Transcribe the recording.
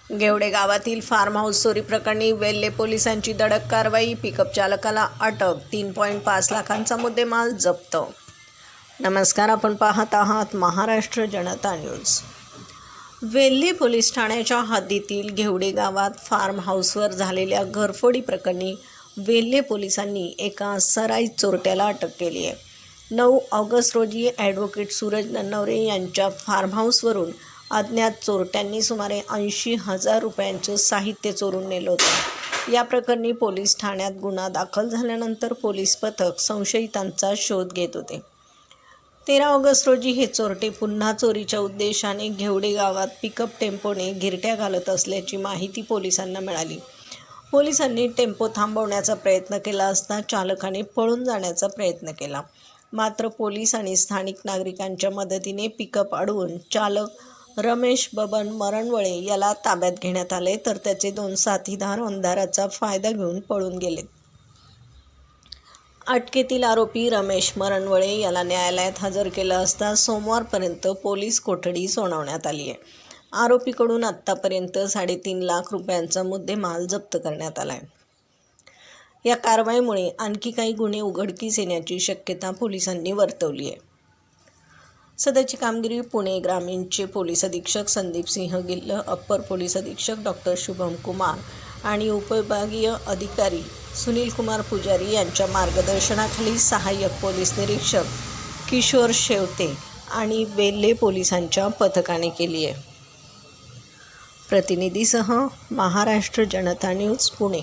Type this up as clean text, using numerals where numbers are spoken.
गेवडे गावातील form house चोरी प्रकरणी वेल्हे पोलिसांची धडक कारवाई. पिकअप चालकाला अटक. 3.5 लाखांचा मुद्देमाल जप्त. नमस्कार, आपण पाहत आहात महाराष्ट्र जनता न्यूज. वेल्हे पोलीस ठाण्याच्या हद्दीतील घेवडे गावात फार्म हाऊसवर झालेल्या घरफोडी प्रकरणी वेल्हे पोलिसांनी एका सराईत चोरट्याला अटक केली आहे. 9 ऑगस्ट रोजी ॲडव्होकेट सूरज नन्नवरे यांच्या फार्म हाऊसवरून अज्ञात चोरट्यांनी सुमारे 80,000 रुपयांचं साहित्य चोरून नेलं होतं. या प्रकरणी पोलीस ठाण्यात गुन्हा दाखल झाल्यानंतर पोलीस पथक संशयितांचा शोध घेत होते. 13 ऑगस्ट रोजी हे चोरटे पुन्हा चोरीच्या उद्देशाने घेवडे गावात पिकअप टेम्पोने गिरट्या घालत असल्याची माहिती पोलिसांना मिळाली. पोलिसांनी टेम्पो थांबवण्याचा प्रयत्न केला असता चालकाने पळून जाण्याचा प्रयत्न केला. मात्र पोलीस आणि स्थानिक नागरिकांच्या मदतीने पिकअप अडवून चालक रमेश बबन मरणवळे याला ताब्यात घेण्यात आले, तर त्याचे 2 साथीदार अंधाराचा फायदा घेऊन पळून गेले. अटकेतील आरोपी रमेश मरणवळे याला न्यायालयात हजर केलं असता सोमवारपर्यंत पोलीस कोठडी सुनावण्यात आली आहे. आरोपीकडून आत्तापर्यंत 3.5 लाख रुपयांचा मुद्देमाल जप्त करण्यात आला आहे. या कारवाईमुळे आणखी काही गुन्हे उघडकीस येण्याची शक्यता पोलिसांनी वर्तवली आहे. सदरची कामगिरी पुणे ग्रामीणचे पोलीस अधीक्षक संदीप सिंह गिल्ल, अप्पर पोलीस अधीक्षक डॉक्टर शुभम कुमार आणि उपविभागीय अधिकारी सुनील कुमार पुजारी यांच्या मार्गदर्शनाखाली सहाय्यक पोलीस निरीक्षक किशोर शेवते आणि वेल्हे पोलिसांच्या पथकाने केली आहे. प्रतिनिधीसह महाराष्ट्र जनता न्यूज, पुणे.